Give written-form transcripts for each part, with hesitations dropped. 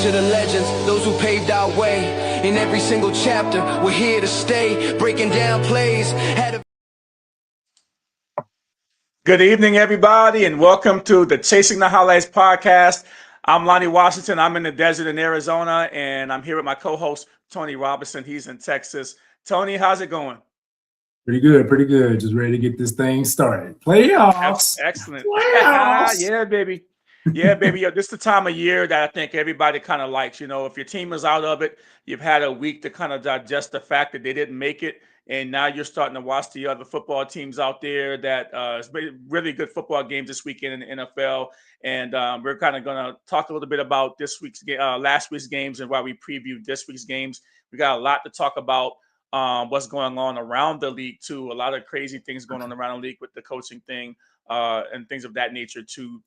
The legends, those who paved our way in every single chapter, we're here to stay, breaking down plays. Good evening, everybody, and welcome to the Chasing the Highlights podcast. I'm Lonnie Washington. I'm in the desert in Arizona, and I'm here with my co-host, Tony Robinson. He's in Texas. Tony, how's it going? Pretty good, pretty good. Just ready to get this thing started. Playoffs. Excellent. Playoffs. Yeah, baby. Yeah, baby. This is the time of year that I think everybody kind of likes. You know, if your team is out of it, you've had a week to kind of digest the fact that they didn't make it. And now you're starting to watch the other football teams out there that it's been really good football games this weekend in the NFL. And we're kind of going to talk a little bit about last week's games and why we previewed this week's games. We got a lot to talk about. What's going on around the league, too. A lot of crazy things going on around the league with the coaching thing and things of that nature, too.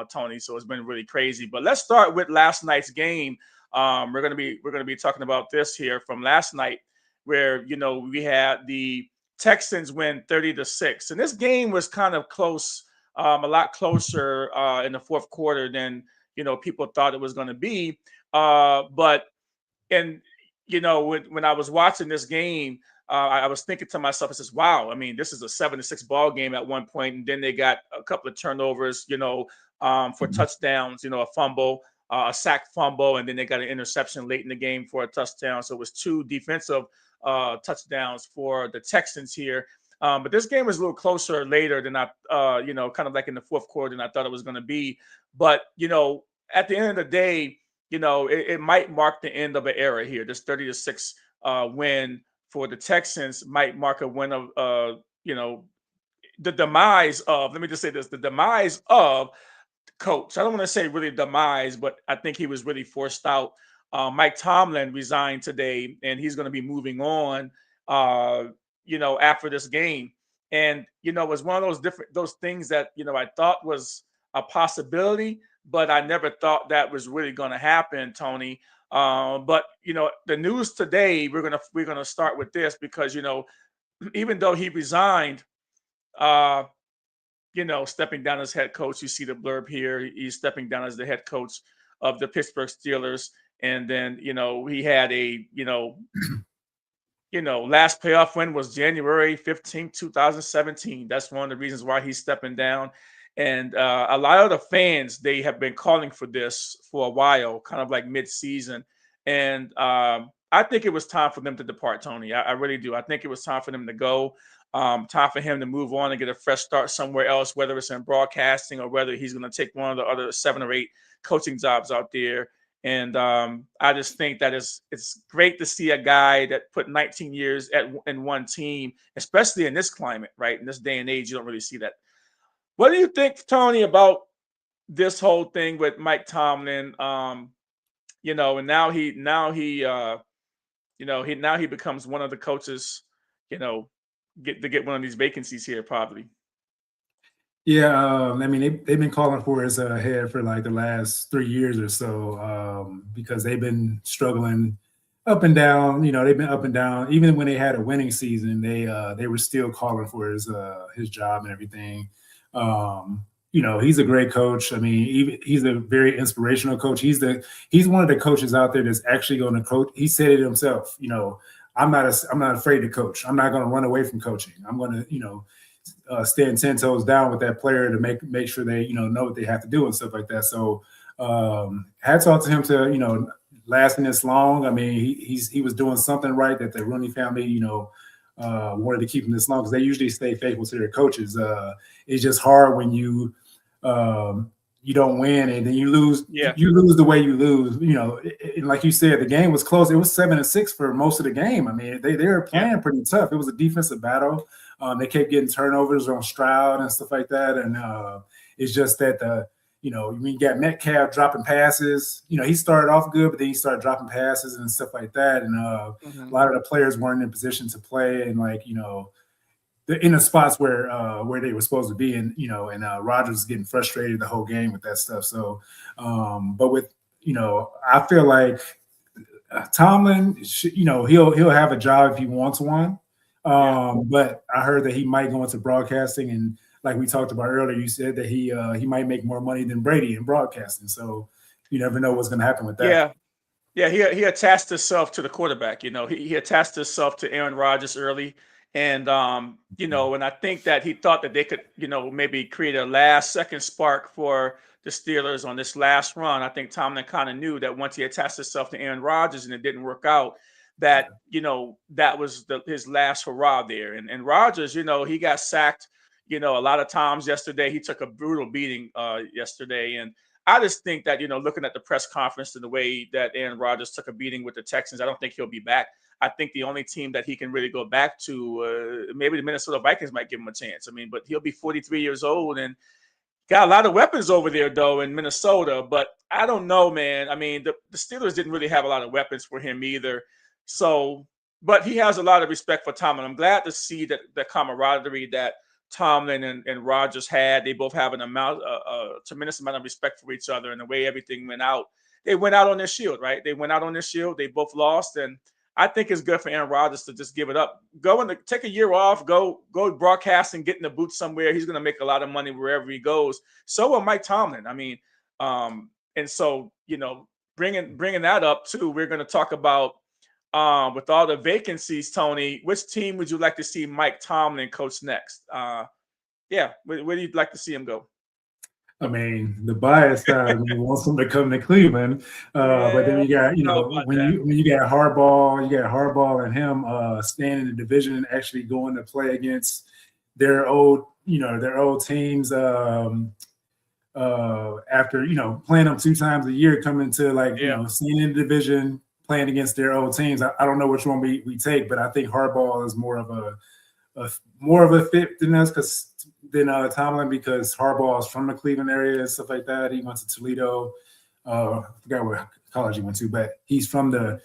Tony, so it's been really crazy. But let's start with last night's game. We're gonna be talking about this here from last night, where we had the Texans win 30-6, and this game was kind of close, a lot closer in the fourth quarter than people thought it was going to be. But when I was watching this game, I was thinking to myself, I says, wow, I mean, this is a 7-6 ball game at one point, and then they got a couple of turnovers, for touchdowns, a fumble, a sack fumble, and then they got an interception late in the game for a touchdown. So it was two defensive touchdowns for the Texans here. But this game was a little closer later than I, kind of like in the fourth quarter than I thought it was going to be. But, at the end of the day, it might mark the end of an era here. This 30-6 win for the Texans might mark a win of, the demise of, let me just say this, the demise of coach. I don't want to say really demise, but I think he was really forced out. Mike Tomlin resigned today, and he's going to be moving on, after this game. And, it was one of those things that, I thought was a possibility, but I never thought that was really going to happen, Tony. But the news today, we're gonna start with this because even though he resigned, stepping down as head coach, you see the blurb here. He's stepping down as the head coach of the Pittsburgh Steelers, and then he had a last playoff win was January 15th, 2017. That's one of the reasons why he's stepping down. And a lot of the fans, they have been calling for this for a while, kind of like mid-season. And I think it was time for them to depart, Tony. I really do. I think it was time for them to go, time for him to move on and get a fresh start somewhere else, whether it's in broadcasting or whether he's going to take one of the other 7 or 8 coaching jobs out there. And I just think that it's great to see a guy that put 19 years in one team, especially in this climate, right? In this day and age, you don't really see that. What do you think, Tony, about this whole thing with Mike Tomlin? And now he becomes one of the coaches, get one of these vacancies here, probably. Yeah, I mean, they've been calling for his head for like the last 3 years or so because they've been struggling up and down. They've been up and down. Even when they had a winning season, they were still calling for his job and everything. He's a great coach. I mean, he's a very inspirational coach. He's one of the coaches out there that's actually going to coach. He said it himself. I'm not afraid to coach. I'm not going to run away from coaching. I'm going to stand 10 toes down with that player to make sure they know what they have to do and stuff like that. So hats off to him to lasting this long. I mean, he was doing something right that the Rooney family, wanted to keep him this long because they usually stay faithful to their coaches. It's just hard when you don't win and then you lose. Yeah. You lose the way you lose. And like you said, the game was close. It was 7-6 for most of the game. I mean, they were playing pretty tough. It was a defensive battle. They kept getting turnovers on Stroud and stuff like that. And it's just that when you got Metcalf dropping passes, he started off good, but then he started dropping passes and stuff like that. And a lot of the players weren't in position to play, and they're in the spots where they were supposed to be, and Rodgers was getting frustrated the whole game with that stuff. So, but with I feel like Tomlin, he'll have a job if he wants one. But I heard that he might go into broadcasting, and like we talked about earlier, you said that he might make more money than Brady in broadcasting. So you never know what's going to happen with that. Yeah. He attached himself to the quarterback. He attached himself to Aaron Rodgers early. And, and I think that he thought that they could, maybe create a last-second spark for the Steelers on this last run. I think Tomlin kind of knew that once he attached himself to Aaron Rodgers and it didn't work out, that, that was his last hurrah there. And Rodgers, he got sacked, a lot of times yesterday. He took a brutal beating yesterday. And I just think that, looking at the press conference and the way that Aaron Rodgers took a beating with the Texans, I don't think he'll be back. I think the only team that he can really go back to, maybe the Minnesota Vikings might give him a chance. I mean, but he'll be 43 years old and got a lot of weapons over there, though, in Minnesota. But I don't know, man. I mean, the Steelers didn't really have a lot of weapons for him either. So, but he has a lot of respect for Tomlin. I'm glad to see that the camaraderie that Tomlin and Rodgers had. They both have a tremendous amount of respect for each other, and the way everything went out. They went out on their shield, right? They went out on their shield. They both lost, and I think it's good for Aaron Rodgers to just give it up. Take a year off, go broadcast and get in the booth somewhere. He's going to make a lot of money wherever he goes. So will Mike Tomlin. I mean, and so, bringing that up too, we're going to talk about with all the vacancies, Tony, which team would you like to see Mike Tomlin coach next? Where do you like to see him go? I mean, the bias side wants him to come to Cleveland, but then you got when you got Harbaugh and him staying in the division and actually going to play against their old teams after playing them 2 times a year, coming to staying in the division, playing against their old teams. I don't know which one we take, but I think Harbaugh is more of a fit than us than Tomlin, because Harbaugh is from the Cleveland area and stuff like that. He went to Toledo. I forgot what college he went to, but he's from the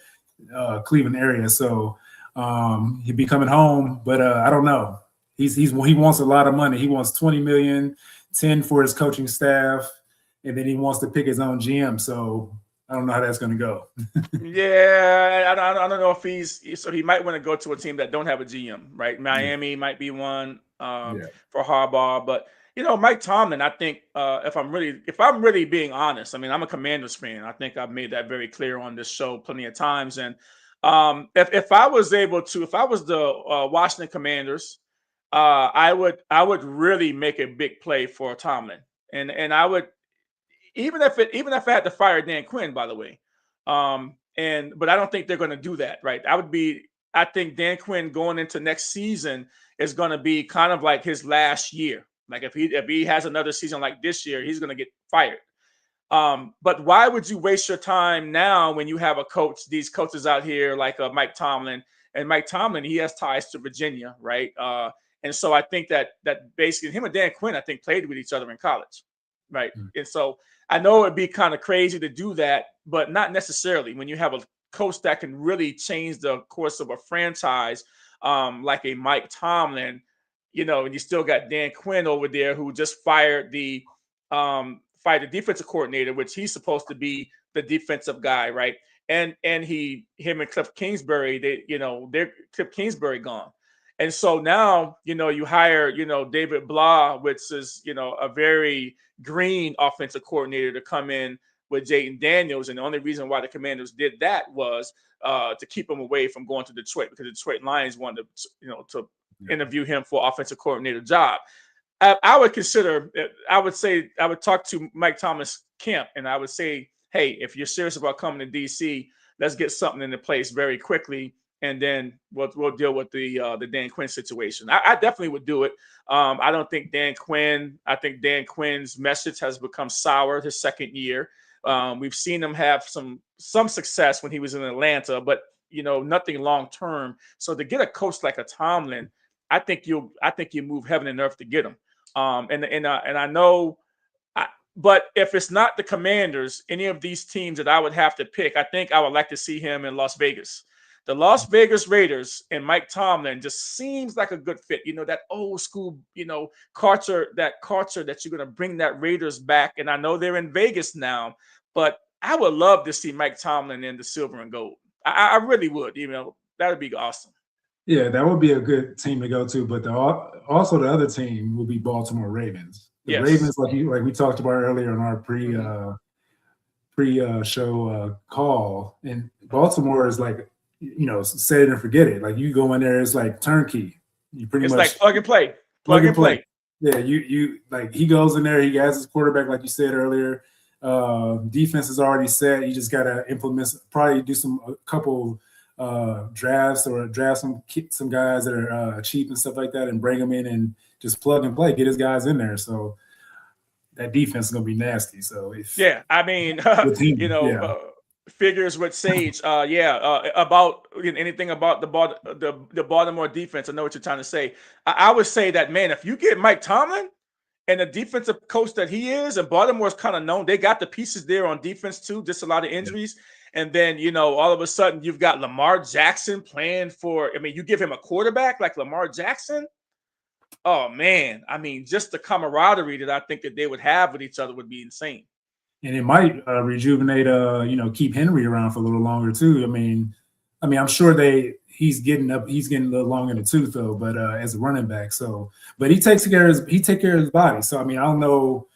Cleveland area, so he'd be coming home. But I don't know. He wants a lot of money. He wants $20 million, 10 for his coaching staff, and then he wants to pick his own GM. So I don't know how that's going to go. I don't know if so he might want to go to a team that don't have a GM, right? Miami might be one for Harbaugh, but Mike Tomlin, I think if I'm really being honest, I mean, I'm a Commanders fan. I think I've made that very clear on this show plenty of times. And if I was the Washington Commanders, I would really make a big play for Tomlin, and I would. Even if I had to fire Dan Quinn, by the way, but I don't think they're going to do that, right? I think Dan Quinn going into next season is going to be kind of like his last year. Like if he has another season like this year, he's going to get fired. But why would you waste your time now when you have these coaches out here like Mike Tomlin? And Mike Tomlin, he has ties to Virginia, right? And so I think that basically him and Dan Quinn, I think, played with each other in college, right? Mm-hmm. And so I know it'd be kind of crazy to do that, but not necessarily when you have a coach that can really change the course of a franchise, like a Mike Tomlin, and you still got Dan Quinn over there who just fired the defensive coordinator, which he's supposed to be the defensive guy, right? And him and Cliff Kingsbury, they're Cliff Kingsbury gone. And so now, you hire, David Blah, which is, a very green offensive coordinator to come in with Jayden Daniels. And the only reason why the Commanders did that was to keep him away from going to Detroit, because the Detroit Lions wanted to interview him for offensive coordinator job. I would say I would talk to Mike Thomas camp, and I would say, hey, if you're serious about coming to DC, let's get something into place very quickly, and then we'll deal with the Dan Quinn situation. I definitely would do it. I don't think Dan Quinn. I think Dan Quinn's message has become sour his second year. We've seen him have some success when he was in Atlanta, but nothing long term. So to get a coach like a Tomlin, I think you move heaven and earth to get him. And I know, but if it's not the Commanders, any of these teams that I would have to pick, I think I would like to see him in Las Vegas. The Las Vegas Raiders and Mike Tomlin just seems like a good fit. That old school, culture that you're going to bring that Raiders back. And I know they're in Vegas now, but I would love to see Mike Tomlin in the silver and gold. I really would. That would be awesome. Yeah, that would be a good team to go to. But also the other team will be Baltimore Ravens. The Ravens, like we talked about earlier in our pre-show call, and Baltimore is like, set it and forget it. Like you go in there, it's like turnkey. It's like plug and play. Plug and play. Yeah, you like he goes in there, he has his quarterback, like you said earlier. Defense is already set. You just gotta implement, probably do a couple drafts or draft some guys that are cheap and stuff like that, and bring them in and just plug and play, get his guys in there. So that defense is gonna be nasty. So figures with Sage. About anything about the Baltimore defense. I know what you're trying to say. I would say that, man, if you get Mike Tomlin and the defensive coach that he is, and Baltimore's kind of known, they got the pieces there on defense too, just a lot of injuries. And then, all of a sudden you've got Lamar Jackson playing for, you give him a quarterback like Lamar Jackson. Oh man. Just the camaraderie that I think that they would have with each other would be insane. And it might rejuvenate, keep Henry around for a little longer too. I'm sure he's getting a little long in the tooth though, but as a running back. So, but he takes care of his body. So, I don't know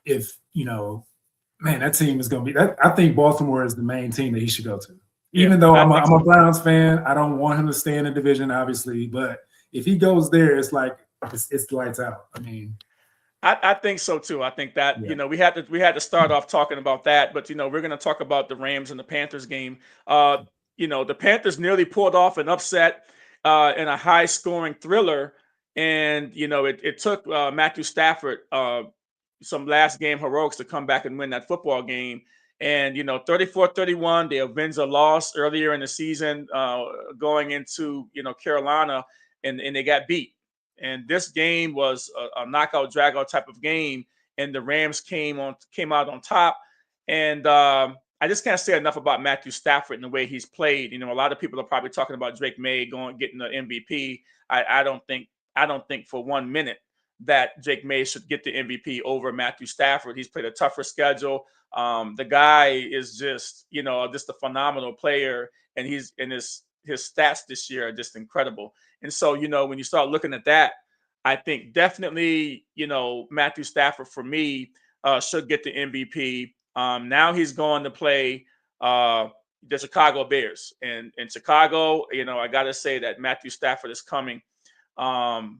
if, man, that team is going to be that. I think Baltimore is the main team that he should go to. Even though I'm a Browns fan, I don't want him to stay in the division, obviously. But if he goes there, it's like it's lights out. I think so too. I think that we had to start off talking about that, but we're going to talk about the Rams and the Panthers game. The Panthers nearly pulled off an upset in a high-scoring thriller, and it took Matthew Stafford some last game heroics to come back and win that football game. And 34-31, they avenged a loss earlier in the season, going into Carolina, and they got beat. And this game was a knockout, drag-out type of game, and the Rams came out on top. And I just can't say enough about Matthew Stafford and the way he's played. A lot of people are probably talking about Drake May getting the MVP. I don't think for 1 minute that Drake May should get the MVP over Matthew Stafford. He's played a tougher schedule. The guy is just a phenomenal player, and his stats this year are just incredible. And so, when you start looking at that, I think definitely, Matthew Stafford for me should get the MVP. Now he's going to play the Chicago Bears, and in Chicago, I got to say that Matthew Stafford is coming, and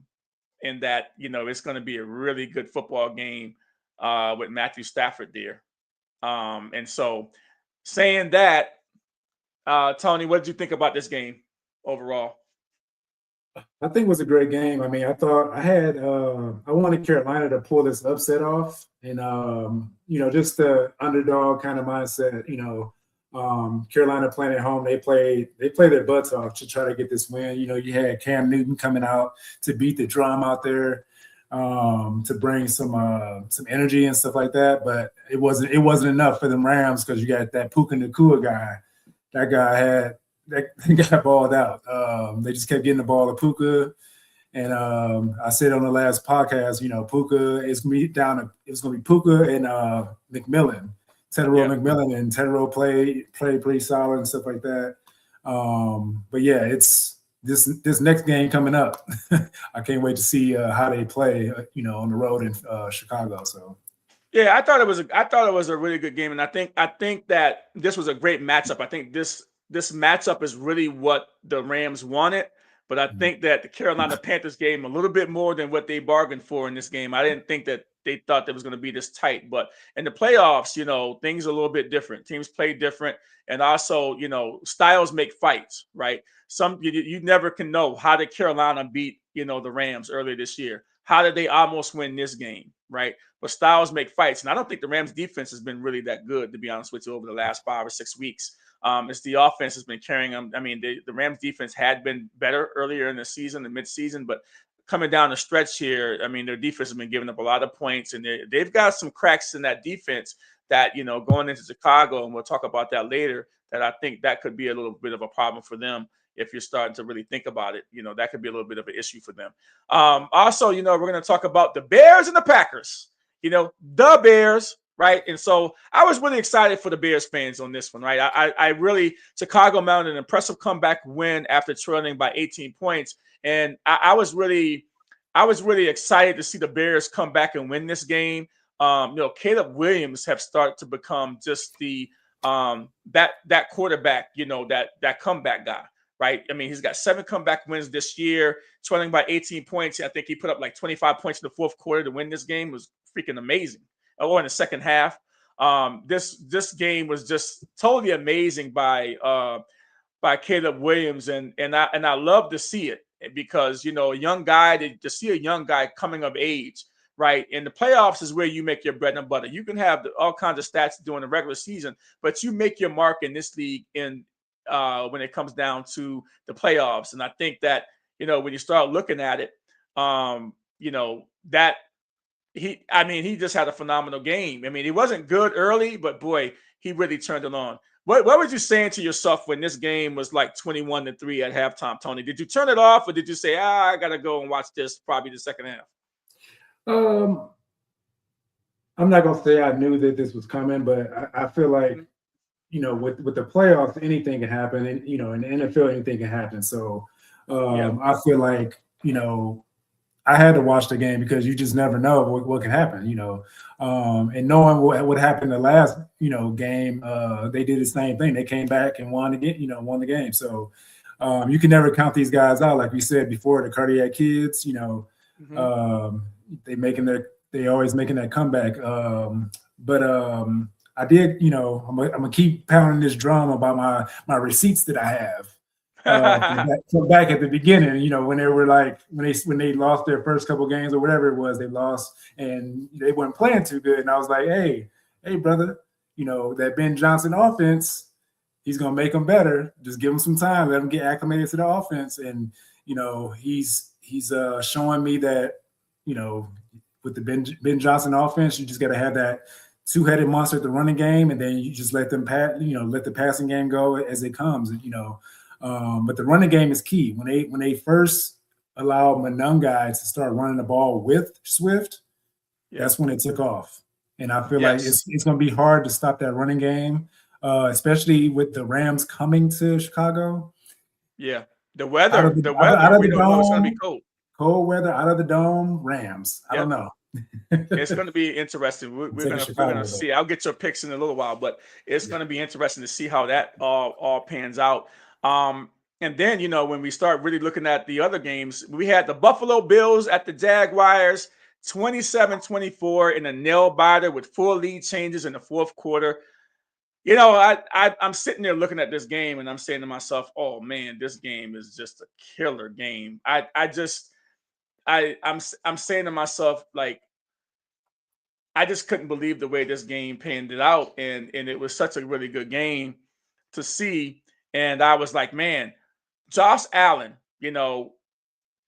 that it's going to be a really good football game with Matthew Stafford there. And so, saying that, Tony, what did you think about this game overall? I think it was a great game. I wanted Carolina to pull this upset off, and just the underdog kind of mindset. Carolina playing at home, they play their butts off to try to get this win. You had Cam Newton coming out to beat the drum out there, to bring some energy and stuff like that. But it wasn't enough for the Rams, because you got that Puka Nacua guy. That guy got balled out. They just kept getting the ball to Puka. And I said on the last podcast, Puka is going to be Puka and McMillan, McMillan, and Tedero played pretty solid and stuff like that. But yeah, it's this next game coming up. I can't wait to see how they play, on the road in Chicago. So. Yeah, I thought it was a really good game, and I think that this was a great matchup. I think this matchup is really what the Rams wanted, but I think that the Carolina Panthers gave them a little bit more than what they bargained for in this game. I didn't think that they thought it was going to be this tight. But in the playoffs, you know, things are a little bit different. Teams play different. And also, you know, styles make fights, right? You never can know. How did Carolina beat, you know, the Rams earlier this year? How did they almost win this game, right? But styles make fights. And I don't think the Rams defense has been really that good, to be honest with you, over the last 5 or 6 weeks. It's the offense has been carrying them. I mean, the Rams defense had been better earlier in the season, the midseason, but coming down the stretch here, I mean, their defense has been giving up a lot of points, and they've got some cracks in that defense that, you know, going into Chicago, and we'll talk about that later, that I think that could be a little bit of a problem for them. If you're starting to really think about it, you know, that could be a little bit of an issue for them. Also, you know, we're going to talk about the Bears and the Packers, you know, the Bears, right? And so I was really excited for the Bears fans on this one, right? I really, Chicago mounted an impressive comeback win after trailing by 18 points. And I was really excited to see the Bears come back and win this game. You know, Caleb Williams have started to become just the that quarterback, you know, that comeback guy, right? I mean, he's got 7 comeback wins this year, trailing by 18 points. I think he put up like 25 points in the fourth quarter to win this game. It was freaking amazing. Or in the second half, this game was just totally amazing by Caleb Williams, and I love to see it, because, you know, a young guy, to see a young guy coming of age, right? In the playoffs is where you make your bread and butter. You can have all kinds of stats during the regular season, but you make your mark in this league when it comes down to the playoffs. And I think that, you know, when you start looking at it, you know, that he just had a phenomenal game. I mean, he wasn't good early, but boy, he really turned it on. What were you saying to yourself when this game was like 21-3 at halftime, Tony? Did you turn it off, or did you say, I got to go and watch this probably the second half? I'm not going to say I knew that this was coming, but I feel like, you know, with the playoffs, anything can happen. And, you know, in the NFL, anything can happen. So I feel like, you know, I had to watch the game, because you just never know what can happen, you know. And knowing what happened the last, you know, game, they did the same thing. They came back and won the game. So you can never count these guys out. Like we said before, the cardiac kids, you know, they always making that comeback. But I did, you know, I'm gonna keep pounding this drum about my receipts that I have. From back at the beginning, you know, when they were like, when they lost their first couple games or whatever it was, they lost and they weren't playing too good. And I was like, hey, brother, you know, that Ben Johnson offense, he's gonna make them better. Just give him some time, let him get acclimated to the offense. And, you know, he's showing me that, you know, with the Ben Johnson offense, you just got to have that two-headed monster at the running game, and then you just let the passing game go as it comes, you know. But the running game is key. When they first allowed Monangai to start running the ball with Swift, that's when it took off. And I feel like it's going to be hard to stop that running game, especially with the Rams coming to Chicago. Yeah, the weather. We don't know. It's going to be cold. Cold weather, out of the dome, Rams. I don't know. It's going to be interesting. We're going to see. I'll get your picks in a little while, but it's going to be interesting to see how that all pans out. And then, you know, when we start really looking at the other games, we had the Buffalo Bills at the Jaguars, 27-24 in a nail biter with 4 lead changes in the fourth quarter. You know, I'm sitting there looking at this game, and I'm saying to myself, oh man, this game is just a killer game. I'm saying to myself, like, I just couldn't believe the way this game panned it out. And it was such a really good game to see. And I was like, man, Josh Allen, you know,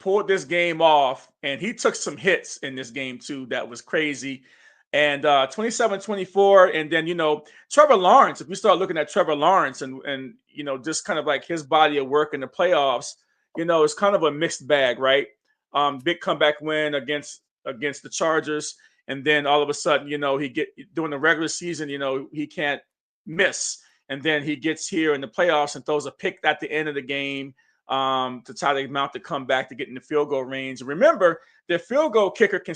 pulled this game off, and he took some hits in this game too. That was crazy. And 27-24. And then, you know, Trevor Lawrence, if we start looking at Trevor Lawrence and, you know, just kind of like his body of work in the playoffs, you know, it's kind of a mixed bag, right? Big comeback win against the Chargers. And then all of a sudden, you know, during the regular season, you know, he can't miss. And then he gets here in the playoffs and throws a pick at the end of the game to try to mount the comeback to get in the field goal range. Remember, their field goal kicker can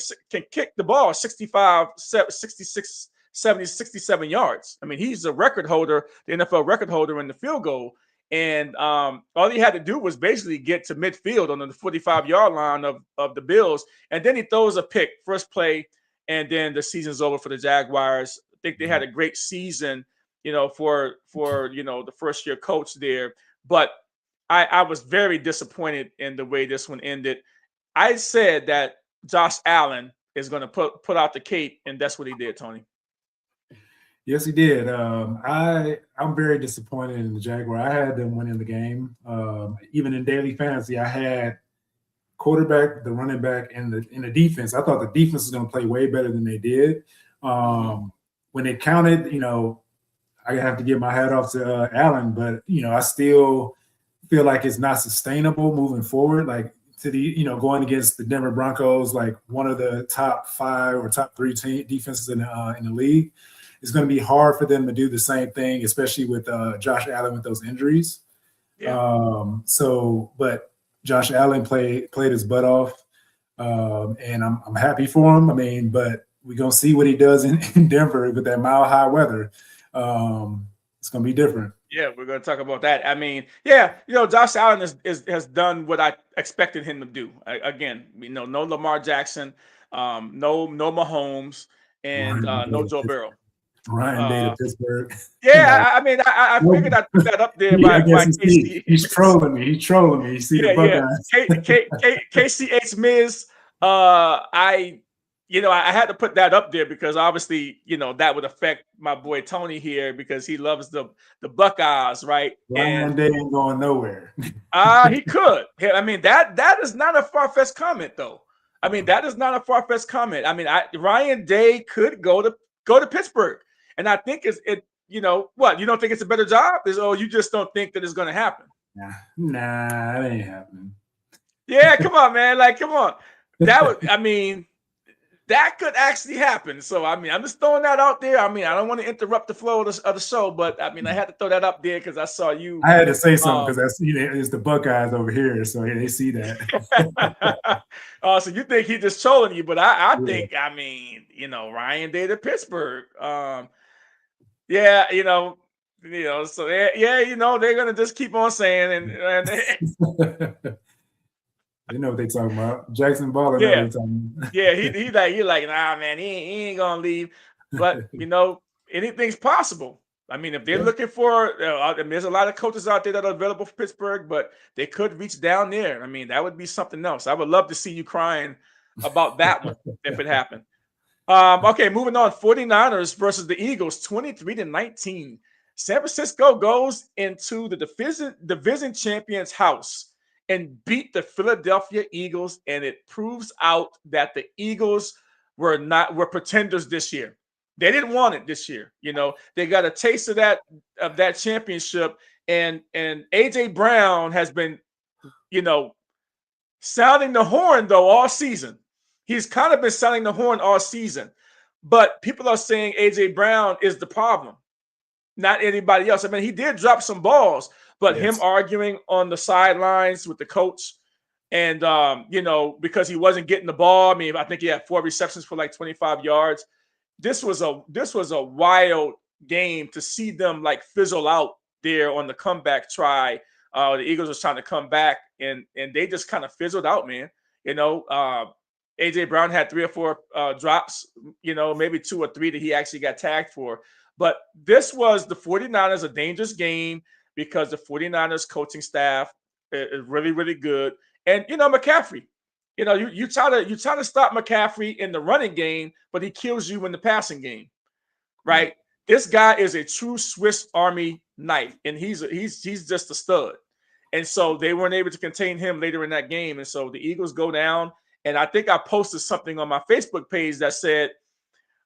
kick the ball 65, 66, 70, 67 yards. I mean, he's a record holder, the NFL record holder in the field goal. And all he had to do was basically get to midfield on the 45-yard line of the Bills. And then he throws a pick, first play. and then the season's over for the Jaguars. I think they had a great season, for the first year coach there. But I was very disappointed in the way this one ended. I said that Josh Allen is going to put out the cape, and that's what he did, Tony. Yes, he did. I'm very disappointed in the Jaguar. I had them winning the game. Even in daily fantasy, I had quarterback, the running back, and the defense. I thought the defense was going to play way better than they did. When they counted, I have to give my hat off to Allen, but I still feel like it's not sustainable moving forward. Like going against the Denver Broncos, like one of the top 5 or top 3 defenses in the league. It's going to be hard for them to do the same thing, especially with Josh Allen with those injuries. Yeah. But Josh Allen played his butt off, and I'm happy for him. I mean, but we're going to see what he does in Denver with that mile-high weather. It's going to be different. Yeah, we're going to talk about that. I mean, yeah, Josh Allen has done what I expected him to do. Again, no Lamar Jackson, no Mahomes, and no Joe Burrow. Ryan Day to Pittsburgh. Yeah, I mean, I figured I'd put that up there by KC. He's trolling me. He's trolling me. You see the Buckeyes. KCH Miz. I had to put that up there because obviously, that would affect my boy Tony here because he loves the Buckeyes, right? Ryan Day ain't going nowhere. He could. I mean, that is not a far-fetched comment, though. I mean, that is not a far-fetched comment. I mean, Ryan Day could go to Pittsburgh. And I think what? You don't think it's a better job? You just don't think that it's going to happen? Nah, it ain't happening. Yeah, come on, man. Like, come on. That could actually happen. So, I mean, I'm just throwing that out there. I mean, I don't want to interrupt the flow of the show, but I mean, I had to throw that up there because I saw you. I had to say something because it's the Buckeyes over here, so they see that. So you think he's just trolling you, but I think, I mean, Ryan Day to Pittsburgh. So they're gonna just keep on saying and they know what they talking about. Jackson Baller know what they talking about. Yeah, he like, nah, man, he ain't gonna leave. But anything's possible. I mean, if they're looking for, there's a lot of coaches out there that are available for Pittsburgh, but they could reach down there. I mean, that would be something else. I would love to see you crying about that one if it happened. Okay, moving on. 49ers versus the Eagles, 23-19. San Francisco goes into the division champion's house and beat the Philadelphia Eagles, and it proves out that the Eagles were pretenders this year. They didn't want it this year. They got a taste of that championship, and AJ Brown has been, sounding the horn though all season. He's kind of been sounding the horn all season, but people are saying AJ Brown is the problem, not anybody else. I mean, he did drop some balls, but him arguing on the sidelines with the coach and, because he wasn't getting the ball. I mean, I think he had 4 receptions for like 25 yards. This was a wild game to see them like fizzle out there on the comeback try. The Eagles was trying to come back and they just kind of fizzled out, man. AJ Brown had 3 or 4 drops, maybe 2 or 3 that he actually got tagged for. But this was the 49ers, a dangerous game because the 49ers coaching staff is really, really good. And, McCaffrey, you try to stop McCaffrey in the running game, but he kills you in the passing game, right? This guy is a true Swiss Army knife, and he's just a stud. And so they weren't able to contain him later in that game. And so the Eagles go down. And I think I posted something on my Facebook page that said,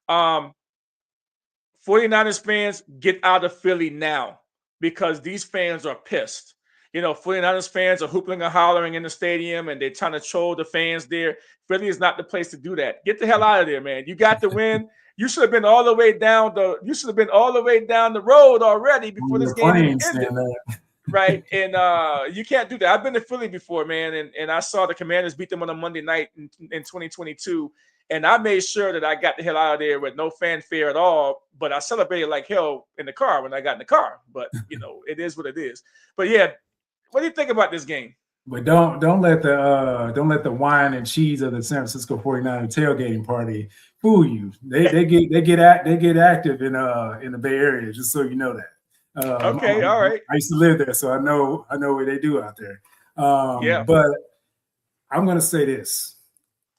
49ers fans, get out of Philly now because these fans are pissed. 49ers fans are hooping and hollering in the stadium and they're trying to troll the fans there. Philly is not the place to do that. Get the hell out of there, man. You got the win. You should have been all the way down the road already before this game ended. Right. And you can't do that. I've been to Philly before, man. And I saw the Commanders beat them on a Monday night in 2022. And I made sure that I got the hell out of there with no fanfare at all. But I celebrated like hell in the car when I got in the car. But, it is what it is. But, yeah, what do you think about this game? But don't let the wine and cheese of the San Francisco 49er tailgating party fool you. They get active in the Bay Area, just so you know that. Okay, all right. I used to live there, so I know what they do out there. Yeah. But I'm gonna say this.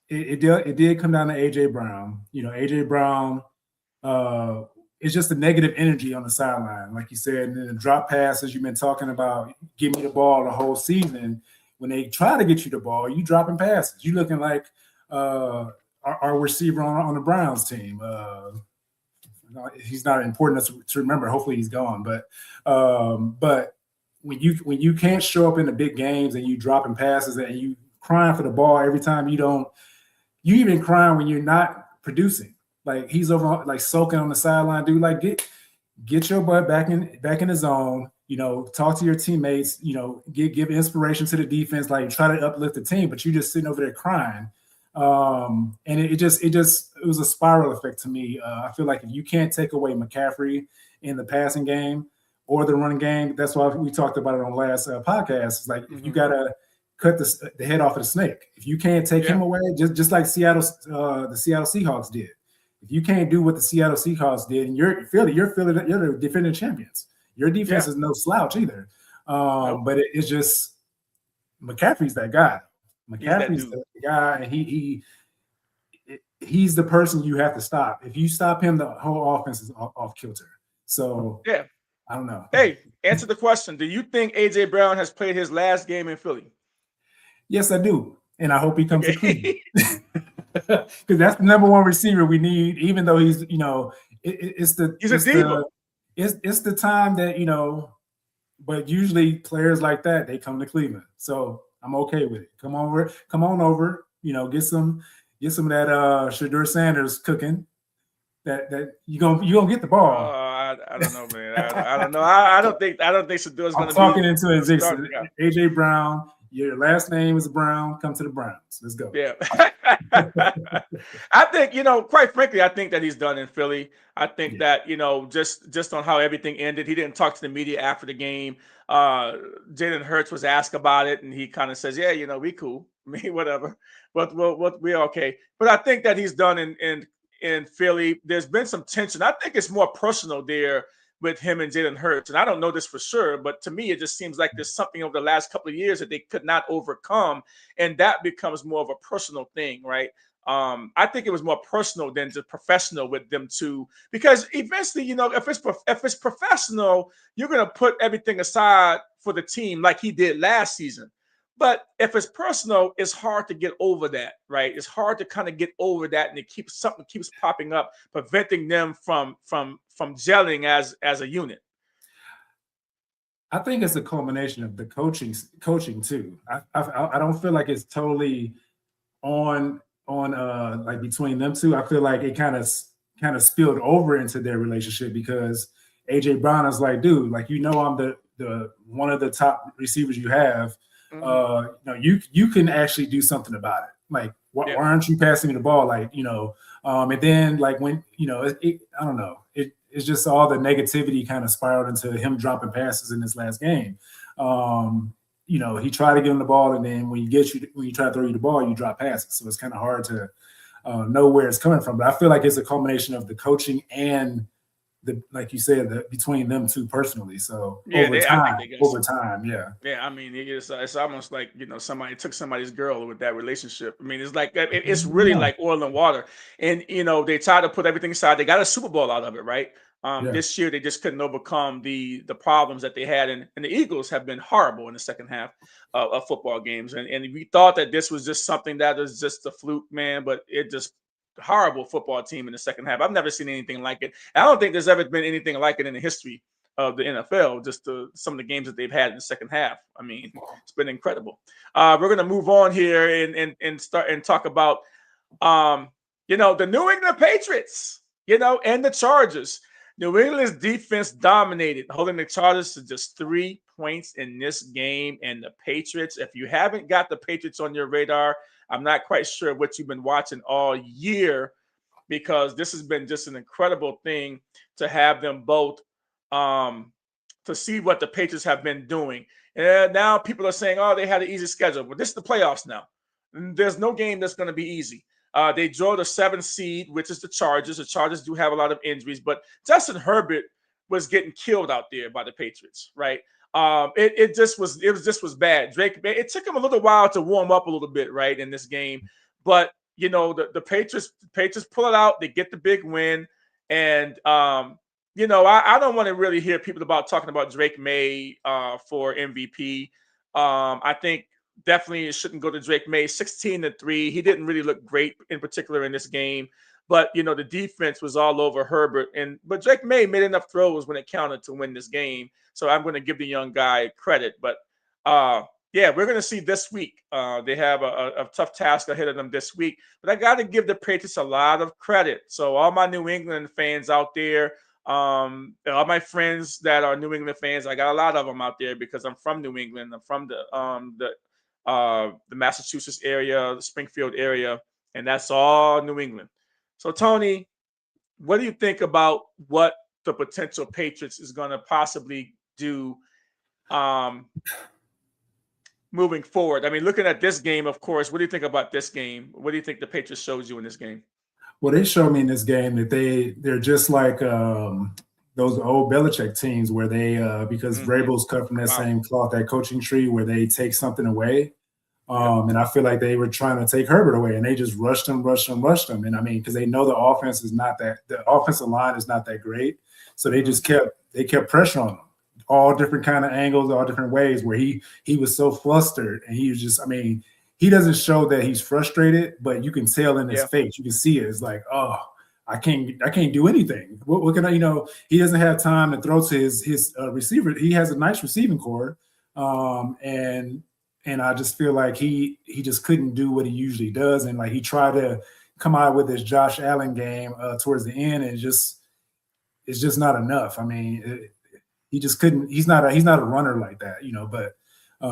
It did come down to AJ Brown. You know, AJ Brown it's just a negative energy on the sideline, like you said, and then the drop passes you've been talking about. Give me the ball the whole season. When they try to get you the ball, you dropping passes. You looking like our receiver on the Browns team. He's not important to remember. Hopefully he's gone. But when you can't show up in the big games and you dropping passes and you crying for the ball every time you don't, you even crying when you're not producing. Like he's over like soaking on the sideline, dude. Like get your butt back in the zone. You know, talk to your teammates. You know, give inspiration to the defense. Like try to uplift the team, but you just sitting over there crying. And it was a spiral effect to me. I feel like if you can't take away McCaffrey in the passing game or the running game, that's why we talked about it on last podcast. It's like if you gotta cut the head off of the snake. If you can't take him away, just like the Seattle Seahawks did. If you can't do what the Seattle Seahawks did, and you're the defending champions. Your defense is no slouch either. But it's just McCaffrey's that guy. McCaffrey's the guy, and he's the person you have to stop. If you stop him, the whole offense is off kilter. So I don't know. Hey, answer the question. Do you think AJ Brown has played his last game in Philly? Yes, I do, and I hope he comes to Cleveland. Because that's the number one receiver we need, even though he's, you know, it's the time that, but usually players like that, they come to Cleveland. So I'm okay with it. Come on over, get some of that Shadur Sanders cooking. That you gonna get the ball. I don't know, man. I don't know. I don't think Shadur's gonna be talking into existence. AJ Brown. Your last name is Brown. Come to the Browns. Let's go. Yeah. I think, quite frankly, I think that he's done in Philly. I think that, just on how everything ended, he didn't talk to the media after the game. Jalen Hurts was asked about it, and he kind of says, yeah, we cool. I mean, whatever. But we're okay. But I think that he's done in Philly. There's been some tension. I think it's more personal there with him and Jalen Hurts. And I don't know this for sure, but to me, it just seems like there's something over the last couple of years that they could not overcome. And that becomes more of a personal thing, right? I think it was more personal than just professional with them two, because eventually, if it's professional, you're going to put everything aside for the team like he did last season. But if it's personal, it's hard to get over that, right? It's hard to kind of get over that, and something keeps popping up, preventing them from gelling as a unit. I think it's a culmination of the coaching too. I don't feel like it's totally on like between them two. I feel like it kind of spilled over into their relationship, because AJ Brown is like, dude, like, I'm the one of the top receivers you have. You can actually do something about it. Like, why aren't you passing me the ball? Like, and then like when, I don't know, it's just all the negativity kind of spiraled into him dropping passes in this last game. He tried to get him the ball, and then when you try to throw you the ball, you drop passes. So it's kind of hard to know where it's coming from. But I feel like it's a culmination of the coaching and like you said, between them two personally. So over time, yeah. Yeah, I mean, it's almost like, somebody took somebody's girl with that relationship. I mean, it's like it's really like oil and water. And they tried to put everything aside. They got a Super Bowl out of it, right? This year they just couldn't overcome the problems that they had, and the Eagles have been horrible in the second half of football games. And we thought that this was just something that was just a fluke, man, but it just horrible football team in the second half. I've never seen anything like it. I don't think there's ever been anything like it in the history of the NFL, just some of the games that they've had in the second half. I mean, it's been incredible. We're going to move on here and start and talk about, the New England Patriots, and the Chargers. New England's defense dominated, holding the Chargers to just 3 points in this game. And the Patriots, if you haven't got the Patriots on your radar, I'm not quite sure what you've been watching all year, because this has been just an incredible thing to have them both to see what the Patriots have been doing. And now people are saying, oh, they had an easy schedule. But this is the playoffs now. There's no game that's going to be easy. They draw the 7th seed, which is the Chargers. The Chargers do have a lot of injuries, but Justin Herbert was getting killed out there by the Patriots, right? It just was bad. Drake, it took him a little while to warm up a little bit, right, in this game. But the Patriots pull it out. They get the big win, and I don't want to really hear people talking about Drake May for MVP. I think definitely it shouldn't go to Drake May. 16-3. He didn't really look great in particular in this game. But the defense was all over Herbert, but Drake May made enough throws when it counted to win this game. So I'm going to give the young guy credit. But we're going to see this week. They have a tough task ahead of them this week. But I got to give the Patriots a lot of credit. So all my New England fans out there, all my friends that are New England fans, I got a lot of them out there because I'm from New England. I'm from the Massachusetts area, the Springfield area, and that's all New England. So, Tony, what do you think about what the potential Patriots is going to possibly do moving forward? I mean, looking at this game, of course, what do you think about this game? What do you think the Patriots shows you in this game? Well, they showed me in this game that they're just like those old Belichick teams where they because Vrabel's cut from that same cloth, that coaching tree where they take something away. And I feel like they were trying to take Herbert away, and they just rushed him. And I mean, because they know the offensive line is not that great, so they just kept pressure on him, all different kind of angles, all different ways. Where he was so flustered, and he was just, I mean, he doesn't show that he's frustrated, but you can tell in his face, you can see it. It's like, oh, I can't do anything. What can I? He doesn't have time to throw to his receiver. He has a nice receiving core, and I just feel like he just couldn't do what he usually does. And like he tried to come out with his Josh Allen game towards the end, and it's just not enough. I mean, he just couldn't. He's not a runner like that, But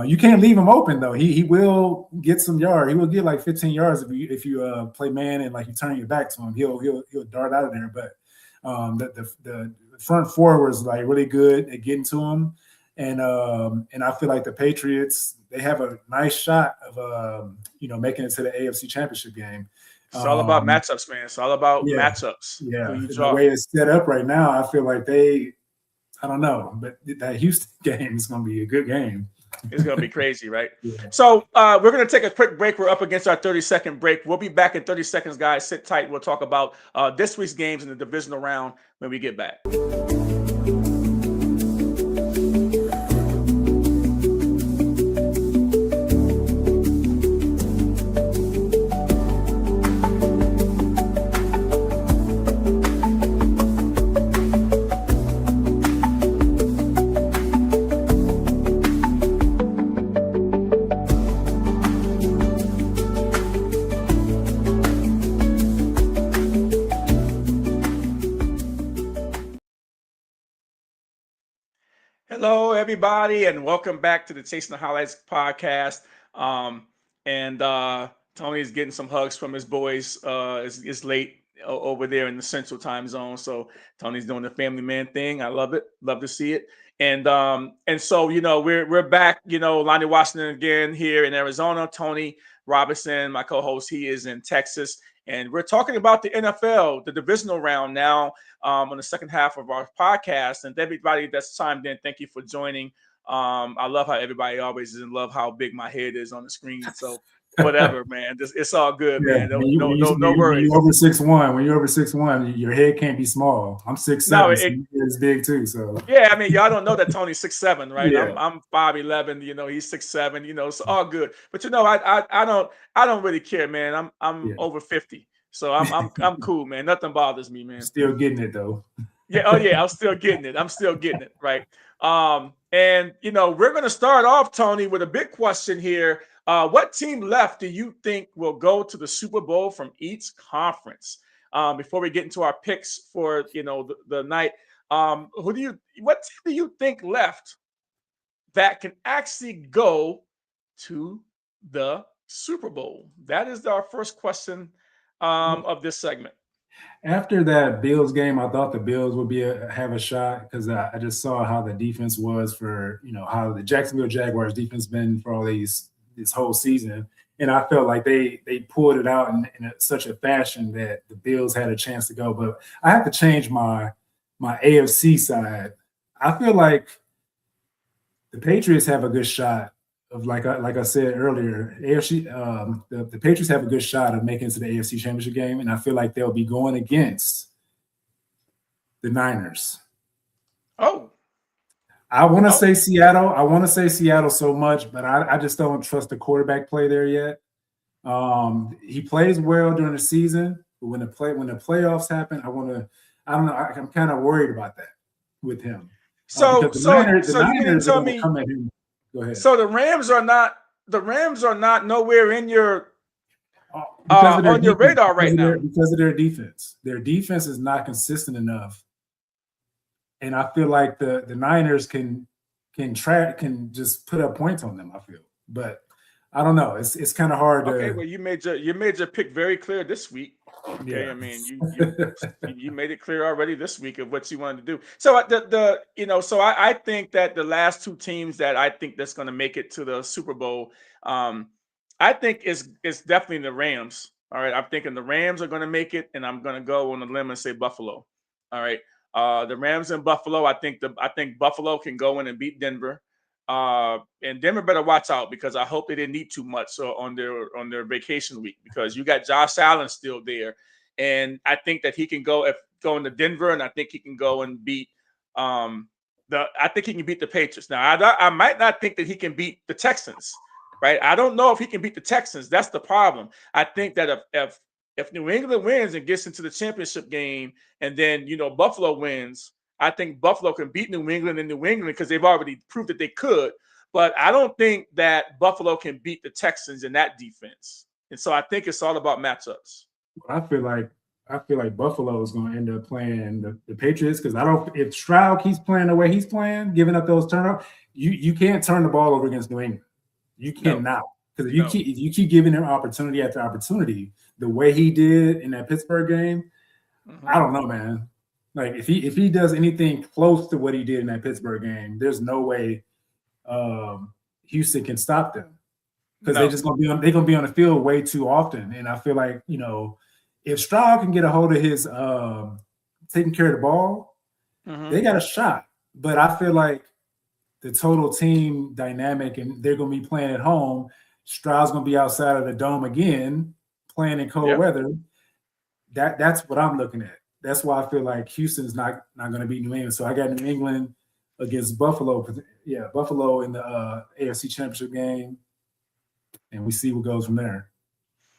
you can't leave him open though. He will get some yards. He will get like 15 yards if you play man and like you turn your back to him. He'll dart out of there. But the front four was like really good at getting to him. And I feel like the Patriots, they have a nice shot of making it to the AFC Championship game. It's all about matchups, man. It's all about matchups. Yeah, the way it's set up right now, I feel like I don't know, but that Houston game is going to be a good game. It's going to be crazy, right? Yeah. So we're going to take a quick break. We're up against our 30-second break. We'll be back in 30 seconds, guys. Sit tight. We'll talk about this week's games in the divisional round when we get back. Hello, everybody, and welcome back to the Chasing the Highlights podcast. Tony's getting some hugs from his boys. It's late over there in the Central Time Zone, so Tony's doing the family man thing. I love it. Love to see it. And so we're back. Lonnie Washington again here in Arizona. Tony Robinson, my co-host, he is in Texas. And we're talking about the NFL, the divisional round now on the second half of our podcast. And everybody that's chimed in, thank you for joining. I love how everybody always is in love how big my head is on the screen. So whatever, man. It's all good, man. No worries. When you're over 6'1", your head can't be small. I'm 6'7", so it's big too. So yeah, I mean, y'all don't know that Tony's 6'7", right? Yeah. I'm 5'11", he's 6'7", it's all good. But I don't really care, man. I'm over 50. So I'm cool, man. Nothing bothers me, man. Still getting it though. I'm still getting it, right? We're gonna start off, Tony, with a big question here. What team left do you think will go to the Super Bowl from each conference? Before we get into our picks for the night, what team do you think left that can actually go to the Super Bowl? That is our first question of this segment. After that Bills game, I thought the Bills would have a shot because I just saw how the defense was for how the Jacksonville Jaguars defense been for all this whole season, and I felt like they pulled it out in such a fashion that the Bills had a chance to go. But I have to change my AFC side. I feel like the Patriots have a good shot of like I said earlier, AFC the Patriots have a good shot of making it to the AFC Championship game, and I feel like they'll be going against the Niners. Oh, I want to say Seattle. I want to say Seattle so much, but I just don't trust the quarterback play there yet. He plays well during the season, but when the playoffs happen, I don't know. I'm kind of worried about that with him. So Because the you mean to Niners are tell going to me? come at him. Go ahead. So the Rams are not nowhere in your because of their on your defense, radar right now. Because of their defense. Their defense is not consistent enough. And I feel like the Niners can just put up points on them, I feel. But I don't know. It's kind of hard Okay, to well, you made your pick very clear this week. Okay, yeah. I mean, you made it clear already this week of what you wanted to do. So I think that the last two teams that I think that's going to make it to the Super Bowl, I think it's definitely the Rams. All right, I'm thinking the Rams are going to make it, and I'm going to go on a limb and say Buffalo. All right, the Rams and Buffalo. I think Buffalo can go in and beat Denver. And Denver better watch out because I hope they didn't eat too much on their vacation week because you got Josh Allen still there, and I think that he can go into Denver, and I think he can go and beat I think he can beat the Patriots. Now I might not think that he can beat the Texans, right? I don't know if he can beat the Texans. That's the problem. I think that if New England wins and gets into the championship game, and then Buffalo wins. I think Buffalo can beat New England in New England because they've already proved that they could. But I don't think that Buffalo can beat the Texans in that defense. And so I think it's all about matchups. I feel like Buffalo is going to end up playing the Patriots because if Stroud keeps playing the way he's playing, giving up those turnovers, you can't turn the ball over against New England. You cannot. Because if you keep giving him opportunity after opportunity, the way he did in that Pittsburgh game, I don't know, man. Like if he does anything close to what he did in that Pittsburgh game, there's no way Houston can stop them because they're gonna be on the field way too often. And I feel like if Stroud can get a hold of his taking care of the ball, they got a shot. But I feel like the total team dynamic, and they're gonna be playing at home. Stroud's gonna be outside of the dome again, playing in cold weather. That's what I'm looking at. That's why I feel like Houston's not going to beat New England. So I got New England against Buffalo. Yeah, Buffalo in the AFC Championship game, and we see what goes from there.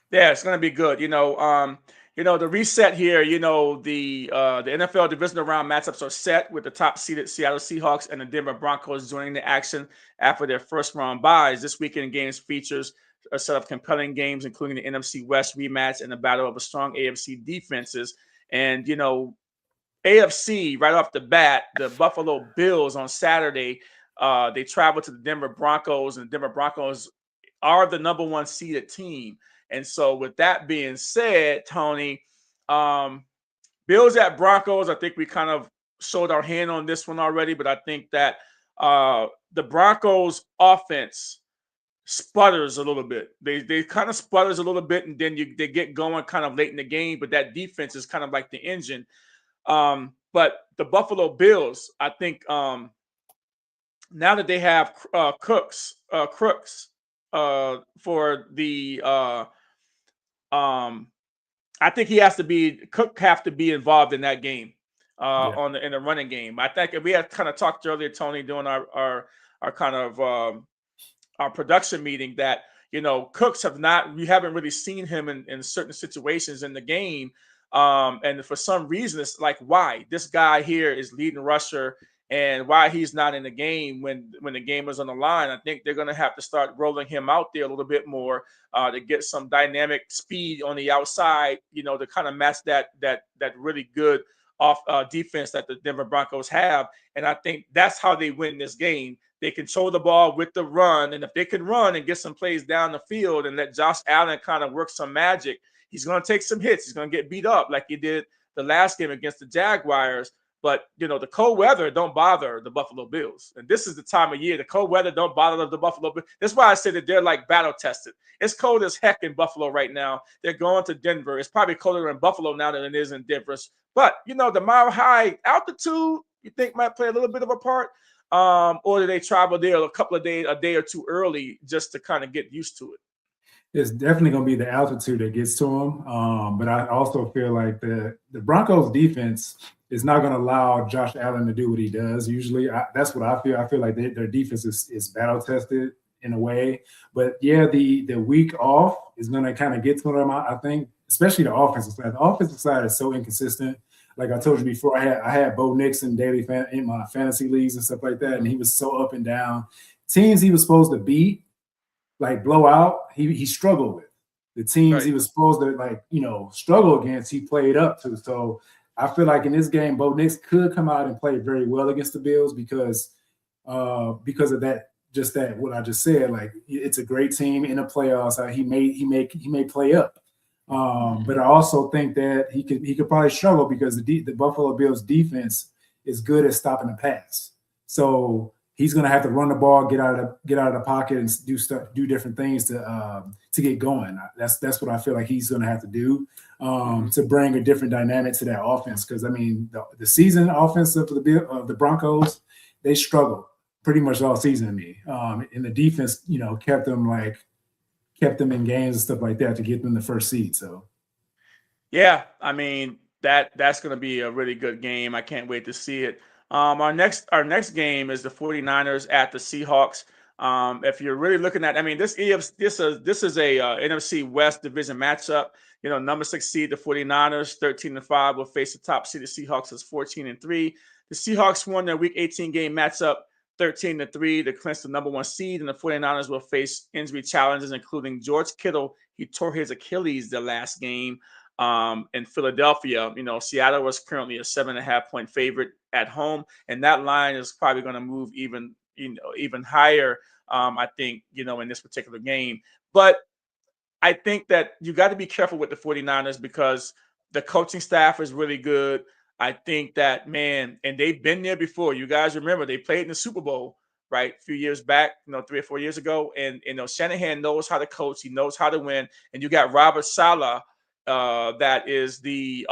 Yeah, it's going to be good. The reset here. The NFL divisional round matchups are set with the top seeded Seattle Seahawks and the Denver Broncos joining the action after their first round byes. This weekend games features a set of compelling games, including the NFC West rematch and the battle of a strong AFC defenses. And, AFC right off the bat, the Buffalo Bills on Saturday, they travel to the Denver Broncos, and the Denver Broncos are the number one seeded team. And so with that being said, Tony, Bills at Broncos, I think we kind of showed our hand on this one already, but I think that the Broncos offense sputters a little bit. They kind of sputters a little bit, and then they get going kind of late in the game. But that defense is kind of like the engine. But the Buffalo Bills, I think, now that they have Crooks for the, I think Cook have to be involved in that game in the running game. I think we had kind of talked earlier, Tony, during our kind of our production meeting that Cooks we haven't really seen him in certain situations in the game, and for some reason it's like why this guy here is leading rusher and why he's not in the game when the game is on the line. I think they're going to have to start rolling him out there a little bit more to get some dynamic speed on the outside, to kind of match that really good defense that the Denver Broncos have. And I think that's how they win this game. They control the ball with the run. And if they can run and get some plays down the field and let Josh Allen kind of work some magic, he's going to take some hits. He's going to get beat up like he did the last game against the Jaguars. But, the cold weather don't bother the Buffalo Bills. And this is the time of year. The cold weather don't bother the Buffalo Bills. That's why I say that they're like battle tested. It's cold as heck in Buffalo right now. They're going to Denver. It's probably colder in Buffalo now than it is in Denver. But, the mile high altitude, you think might play a little bit of a part? Or do they travel there a day or two early just to kind of get used to it? It's definitely going to be the altitude that gets to them. But I also feel like the Broncos defense is not going to allow Josh Allen to do what he does. Usually that's what I feel. I feel like their defense is battle tested in a way. But yeah, the week off is going to kind of get to them, I think, especially the offensive side. The offensive side is so inconsistent. Like I told you before, I had Bo Nixon daily in my fantasy leagues and stuff like that, and he was so up and down. Teams he was supposed to beat, like blow out, he struggled with. The teams he was supposed to struggle against, he played up to. So I feel like in this game, Bo Nix could come out and play very well against the Bills because of that, just that what I just said. Like it's a great team in the playoffs. He may play up. But I also think that he could probably struggle because the Buffalo Bills defense is good at stopping the pass. So he's going to have to run the ball, get out of the pocket, and do different things to get going. That's what I feel like he's going to have to do to bring a different dynamic to that offense. Because I mean, the season offense of the Broncos, they struggled pretty much all season to me. And the defense, kept them in games and stuff like that to get them the first seed. So, yeah, I mean that's going to be a really good game. I can't wait to see it. Our next game is the 49ers at the Seahawks. If you're really looking at, I mean, this is a NFC West division matchup. Number 6 seed, the 49ers, 13-5, will face the top seed, the Seahawks, as 14-3. The Seahawks won their Week 18 game matchup 13-3 to clinch the number 1 seed, and the 49ers will face injury challenges, including George Kittle. He tore his Achilles the last game in Philadelphia. Seattle was currently a 7.5-point favorite at home, and that line is probably going to move even higher, I think, in this particular game. But I think that you got to be careful with the 49ers because the coaching staff is really good. I think that, man, and they've been there before. You guys remember they played in the Super Bowl, right? A few years back, 3 or 4 years ago. And, Shanahan knows how to coach. He knows how to win. And you got Robert Saleh, that is the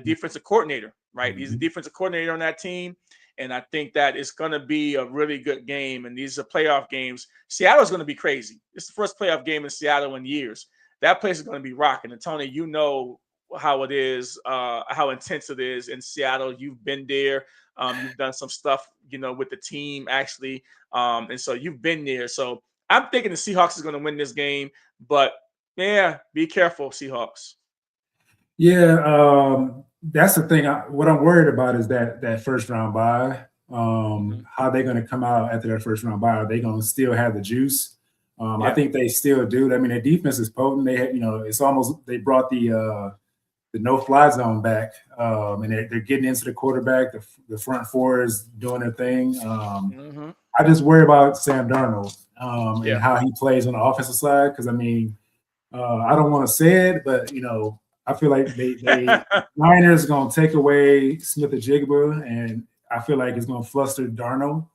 defensive coordinator, right? He's the defensive coordinator on that team. And I think that it's going to be a really good game. And these are playoff games. Seattle's going to be crazy. It's the first playoff game in Seattle in years. That place is going to be rocking. And Tony, how it is, how intense it is in Seattle. You've been there. You've done some stuff, with the team actually. And so you've been there. So I'm thinking the Seahawks is going to win this game. But, yeah, be careful, Seahawks. Yeah, that's the thing. What I'm worried about is that first round bye. How they're going to come out after that first round bye? Are they going to still have the juice? I think they still do. I mean, their defense is potent. They had, it's almost they brought the no-fly zone back, and they're getting into the quarterback. The front four is doing their thing. I just worry about Sam Darnold and how he plays on the offensive side because, I mean, I don't want to say it, but, I feel like they Niners going to take away Smith-Njigba, and I feel like it's going to fluster Darnold.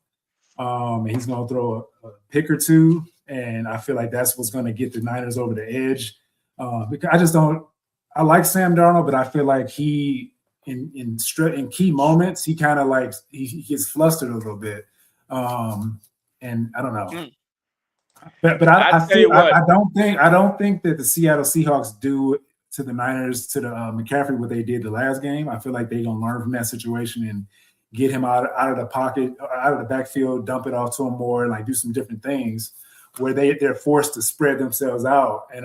And he's going to throw a pick or two, and I feel like that's what's going to get the Niners over the edge. Because I just don't – I like Sam Darnold, but I feel like he in key moments, he kind of like he gets flustered a little bit. And I don't know. But I don't think that the Seattle Seahawks do to the Niners, to the McCaffrey, what they did the last game. I feel like they're going to learn from that situation and get him out of the pocket, out of the backfield, dump it off to him more, and like do some different things where they're forced to spread themselves out. And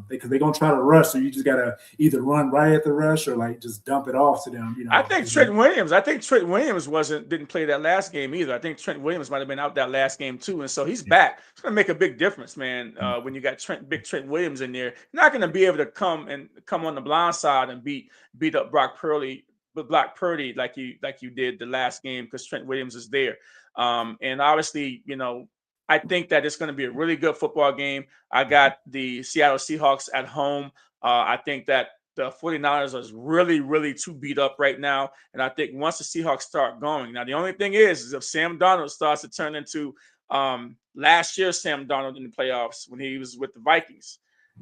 because they're going to try to rush. So you just got to either run right at the rush or like just dump it off to them. I think Trent Williams didn't play that last game either. I think Trent Williams might have been out that last game too. And so he's back. It's going to make a big difference, man. When you got Trent Williams in there, you're not going to be able to come on the blind side and beat up Brock Purdy block Purdy like you did the last game because Trent Williams is there. And obviously, I think that it's going to be a really good football game. I got the Seattle Seahawks at home. I think that the 49ers are really, really too beat up right now. And I think once the Seahawks start going, now the only thing is if Sam Darnold starts to turn into last year's Sam Darnold in the playoffs when he was with the Vikings,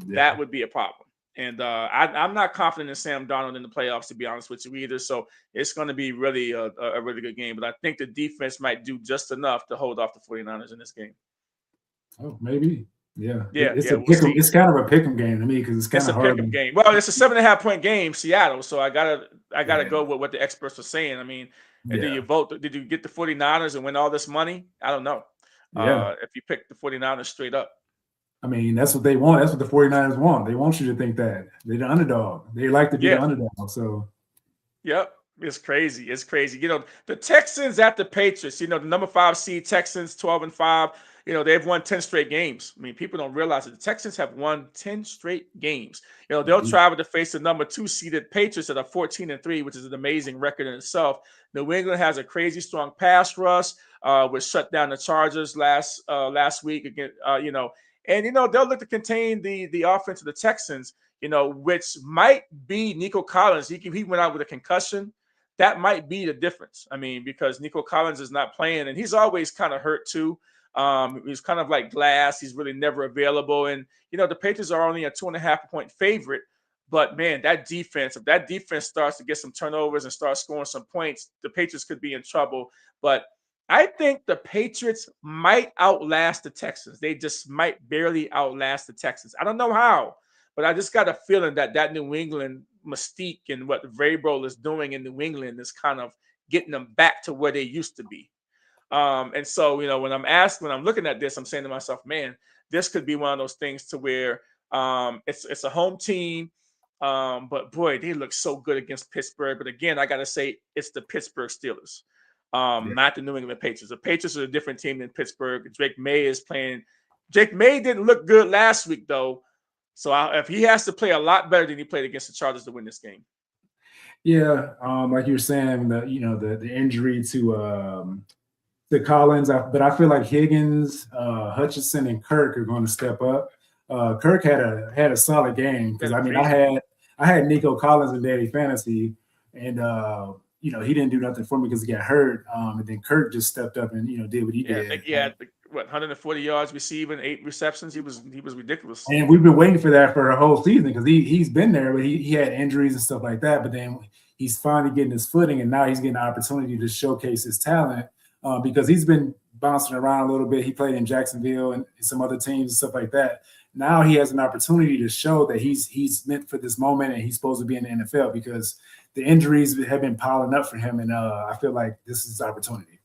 that would be a problem. And I'm not confident in Sam Darnold in the playoffs, to be honest with you, either. So it's going to be really a really good game. But I think the defense might do just enough to hold off the 49ers in this game. Oh, maybe. Yeah. It's it's kind of a pick'em game to me because it's kind of hard. It's a pick'em game. Well, it's a 7.5-point game, Seattle. So I gotta go with what the experts are saying. I mean, did you vote? Did you get the 49ers and win all this money? I don't know. If you pick the 49ers straight up. I mean, that's what they want. That's what the 49ers want. They want you to think that. They're the underdog. They like to be the underdog. So, yep. It's crazy. It's crazy. The Texans at the Patriots, the number 5 seed Texans, 12-5. They've won 10 straight games. I mean, people don't realize that the Texans have won 10 straight games. They'll travel to face the number 2 seeded Patriots that are 14-3, which is an amazing record in itself. New England has a crazy strong pass rush, which shut down the Chargers last week again. And they'll look to contain the offense of the Texans, which might be Nico Collins. He went out with a concussion. That might be the difference. I mean, because Nico Collins is not playing, and he's always kind of hurt too. He's kind of like glass. He's really never available. And, the Patriots are only a 2.5-point favorite. But, man, if that defense starts to get some turnovers and start scoring some points, the Patriots could be in trouble. But I think the Patriots might outlast the Texans. They just might barely outlast the Texans. I don't know how, but I just got a feeling that New England mystique and what Vrabel is doing in New England is kind of getting them back to where they used to be. And so, when I'm looking at this, I'm saying to myself, man, this could be one of those things to where it's a home team. But boy, they look so good against Pittsburgh. But again, I got to say it's the Pittsburgh Steelers. Not the New England Patriots. The Patriots are a different team than Pittsburgh. Drake May is playing. Drake May didn't look good last week, though. So if he has to play a lot better than he played against the Chargers to win this game. Yeah, like you were saying, the injury to Collins, but I feel like Higgins, Hutchinson, and Kirk are going to step up. Kirk had a solid game because I had Nico Collins in daily fantasy, and he didn't do nothing for me because he got hurt. And then Kirk just stepped up and did what he did. Yeah, 140 yards receiving, 8 receptions. He was ridiculous. And we've been waiting for that for a whole season because he's been there, but he had injuries and stuff like that. But then he's finally getting his footing, and now he's getting an opportunity to showcase his talent because he's been bouncing around a little bit. He played in Jacksonville and some other teams and stuff like that. Now he has an opportunity to show that he's meant for this moment and he's supposed to be in the NFL because the injuries have been piling up for him, and I feel like this is his opportunity.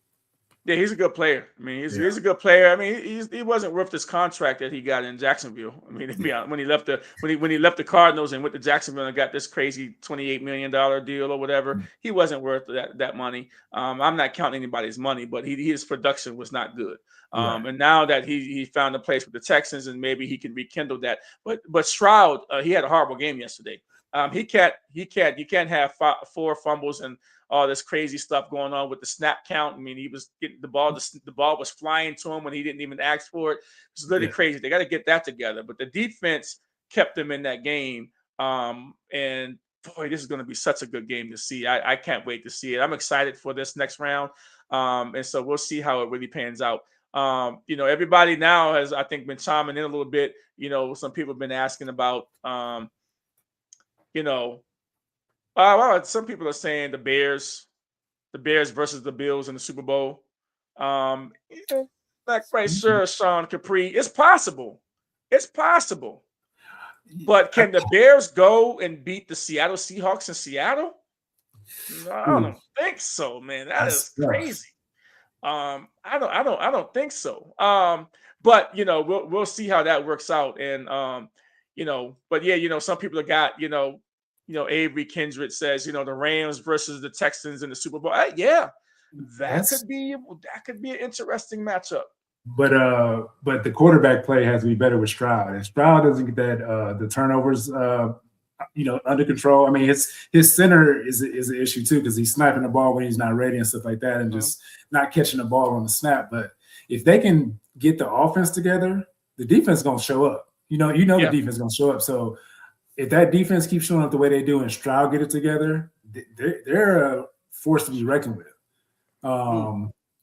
Yeah, he's a good player. I mean, he's a good player. I mean, he wasn't worth this contract that he got in Jacksonville. I mean, when he left the Cardinals and went to Jacksonville and got this crazy $28 million deal or whatever, he wasn't worth that money. I'm not counting anybody's money, but his production was not good. And now that he found a place with the Texans and maybe he can rekindle that. But Stroud, he had a horrible game yesterday. You can't have 4 fumbles and all this crazy stuff going on with the snap count. I mean, he was getting the ball was flying to him when he didn't even ask for it. It's literally crazy. They got to get that together. But the defense kept them in that game. And boy, this is going to be such a good game to see. I can't wait to see it. I'm excited for this next round. And so we'll see how it really pans out. Everybody now has, I think, been chiming in a little bit. Some people have been asking about, some people are saying the Bears versus the Bills in the Super Bowl. Not quite sure, Sean Capri. It's possible. But can the Bears go and beat the Seattle Seahawks in Seattle? No, I don't think so, man. That's crazy. I don't think so. But we'll see how that works out. And but yeah, some people have got, Avery Kindred says, the Rams versus the Texans in the Super Bowl. That could be an interesting matchup. But the quarterback play has to be better with Stroud. And Stroud doesn't get that the turnovers under control. I mean, his center is an issue too because he's sniping the ball when he's not ready and stuff like that, and just not catching the ball on the snap. But if they can get the offense together, the defense is gonna show up. The defense is gonna show up. So if that defense keeps showing up the way they do, and Stroud get it together, they're a force to be reckoned with.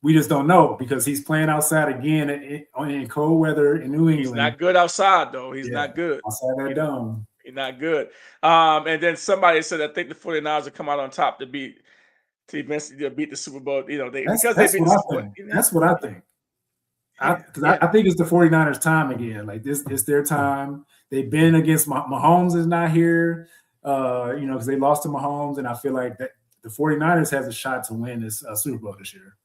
We just don't know because he's playing outside again in cold weather in New England. He's not good outside, though. He's not good. Outside that dome. He's not good. And then somebody said, I think the 49ers will come out on top to beat the Super Bowl. That's what I think. I think it's the 49ers' time again. Like this, it's their time. They've been against Mahomes is not here, because they lost to Mahomes, and I feel like that the 49ers has a shot to win this Super Bowl this year.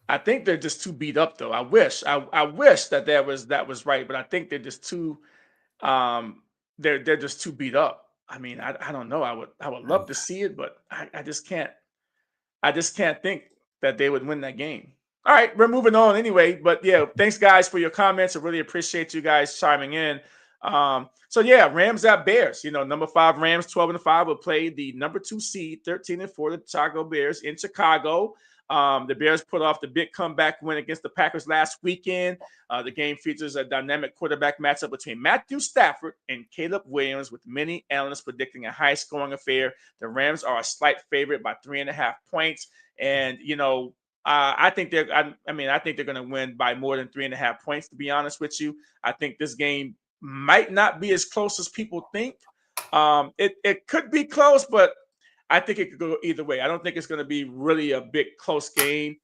I think they're just too beat up, though. I wish that was right, but I think they're just too they're just too beat up. I mean, I don't know. I would love to see it, but I just can't think that they would win that game. All right, we're moving on anyway. But yeah, thanks guys for your comments. I really appreciate you guys chiming in. Rams at Bears. Number 5 Rams, 12-5 will play the number 2 seed, 13-4, the Chicago Bears in Chicago. The Bears put off the big comeback win against the Packers last weekend. The game features a dynamic quarterback matchup between Matthew Stafford and Caleb Williams, with many analysts predicting a high-scoring affair. The Rams are a slight favorite by 3.5 points, and I think they're going to win by more than 3.5 points. To be honest with you, I think this game might not be as close as people think. It could be close, but I think it could go either way. I don't think it's going to be really a big close game.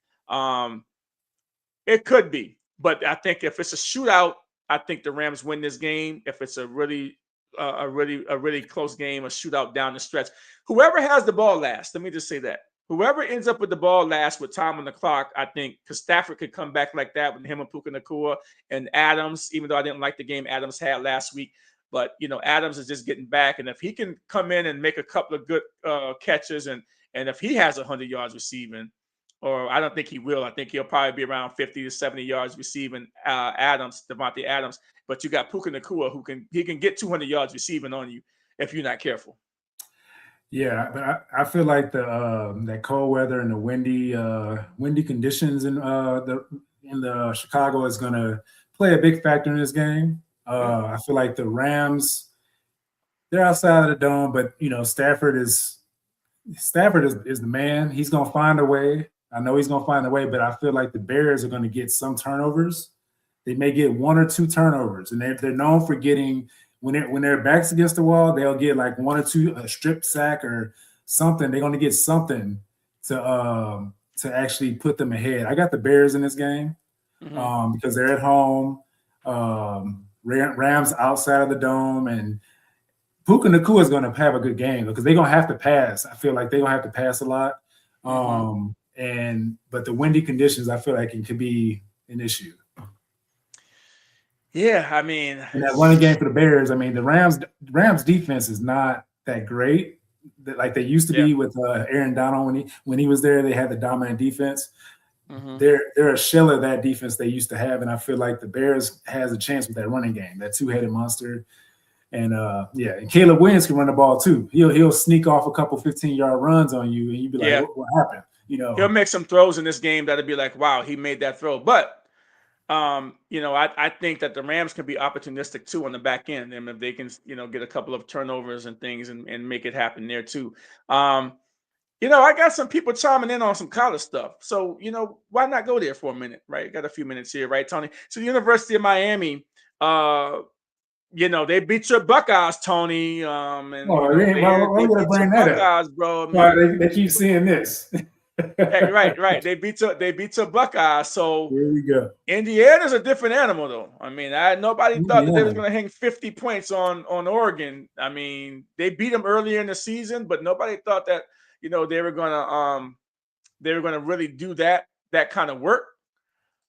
It could be, but I think if it's a shootout, I think the Rams win this game. If it's a really close game, a shootout down the stretch, whoever has the ball last, let me just say that. Whoever ends up with the ball last with time on the clock, I think, because Stafford could come back like that with him and Puka Nacua and Adams, even though I didn't like the game Adams had last week. But, Adams is just getting back. And if he can come in and make a couple of good catches, and if he has 100 yards receiving, or I don't think he will. I think he'll probably be around 50 to 70 yards receiving Devontae Adams. But you got Puka Nacua who can get 200 yards receiving on you if you're not careful. Yeah, but I feel like that cold weather and the windy conditions in the Chicago is going to play a big factor in this game. I feel like the Rams, they're outside of the dome, but Stafford is the man. He's going to find a way. I know he's going to find a way, but I feel like the Bears are going to get some turnovers. They may get 1 or 2 turnovers, and they're known for getting. When their backs against the wall, they'll get like 1 or 2, a strip sack or something. They're going to get something to actually put them ahead. I got the Bears in this game because they're at home. Rams outside of the dome, and Puka Nacua is going to have a good game because they're going to have to pass. I feel like they're going to have to pass a lot. But the windy conditions, I feel like it could be an issue. Yeah, I mean, in that running game for the Bears, I mean, the Rams defense is not that great, like they used to be with Aaron Donald when he was there. They had the dominant defense. They're a shell of that defense they used to have, and I feel like the Bears has a chance with that running game, that two-headed monster. And and Caleb Williams can run the ball too. He'll sneak off a couple 15-yard runs on you, and you'd be like, what happened? He'll make some throws in this game that'll be like, wow, he made that throw, but. I think that the Rams can be opportunistic too on the back end. And if they can, get a couple of turnovers and things and make it happen there too. I got some people chiming in on some college stuff. So, why not go there for a minute, right? Got a few minutes here, right, Tony? So the University of Miami, they beat your Buckeyes, Tony. They beat your Buckeyes, bro. They keep seeing this. Hey, right. They beat your Buckeyes. So here we go. Indiana's a different animal, though. I mean, nobody thought that they was going to hang 50 points on Oregon. I mean, they beat them earlier in the season, but nobody thought that they were going to really do that kind of work.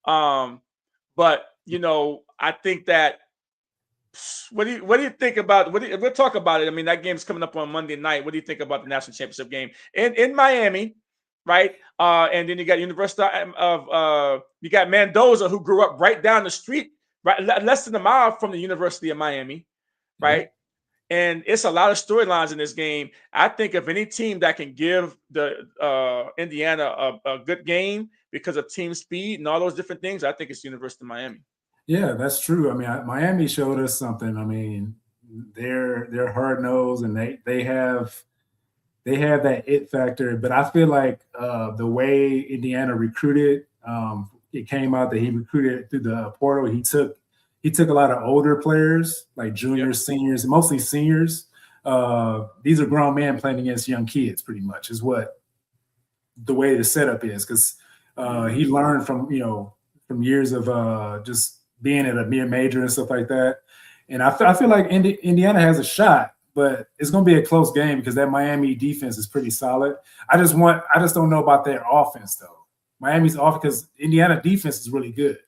But I think that. What do you think about? We'll talk about it. I mean, that game's coming up on Monday night. What do you think about the national championship game in Miami? Right, and then you got University of you got Mendoza, who grew up right down the street, right, less than a mile from the University of Miami, right? And it's a lot of storylines in this game. I think if any team that can give the Indiana a good game because of team speed and all those different things, I think it's University of Miami. Yeah, that's true. I mean, Miami showed us something. I mean, they're hard nosed and they have that it factor. But I feel like the way Indiana recruited, it came out that he recruited through the portal. He took a lot of older players, like juniors, seniors, mostly seniors. These are grown men playing against young kids, pretty much, is what the way the setup is. Because he learned from from years of just being at a major and stuff like that. And I feel like Indiana has a shot, but it's going to be a close game because that Miami defense is pretty solid. I just don't know about their offense though. Miami's off because Indiana defense is really good.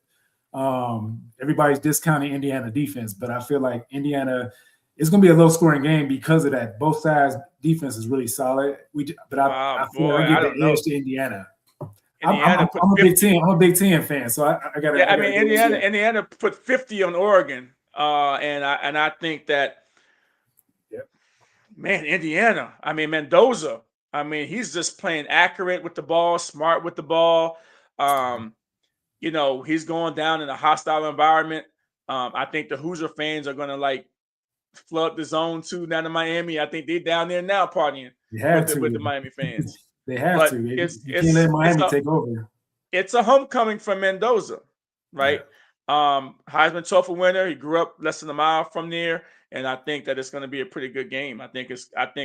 Everybody's discounting Indiana defense, but I feel like Indiana is going to be a low scoring game because of that. Both sides defense is really solid. I feel like I get the edge to Indiana. I'm a Big Ten. I'm a Big Ten fan, so I got to. Yeah, I mean, Indiana put 50 on Oregon, and I think that, man, Indiana. I mean, Mendoza. I mean, he's just playing accurate with the ball, smart with the ball. He's going down in a hostile environment. I think the Hoosier fans are going to flood the zone too down in Miami. I think they're down there now partying with the Miami fans. They have to. You can't let Miami take over. It's a homecoming for Mendoza, right? Yeah. Heisman Trophy winner. He grew up less than a mile from there, and I think that it's going to be a pretty good game. I think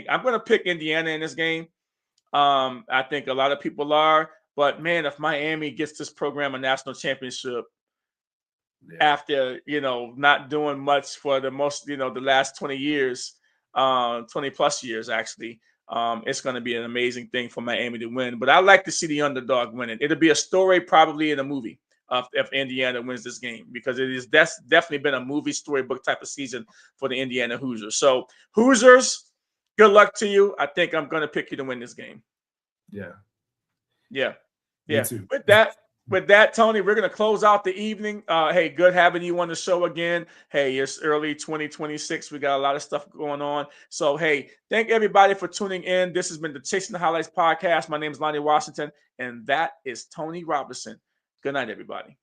I'm going to pick Indiana in this game. I think a lot of people are, but man, if Miami gets this program a national championship after not doing much for the last 20 years, 20 plus years actually. It's going to be an amazing thing for Miami to win. But I like to see the underdog winning. It'll be a story probably in a movie if Indiana wins this game because that's definitely been a movie storybook type of season for the Indiana Hoosiers. So Hoosiers, good luck to you. I think I'm going to pick you to win this game. Yeah. Me too. With that, Tony, we're going to close out the evening. Hey, good having you on the show again. Hey, it's early 2026. We got a lot of stuff going on. So, hey, thank everybody for tuning in. This has been the Chasing the Highlights podcast. My name is Lonnie Washington, and that is Tony Robinson. Good night, everybody.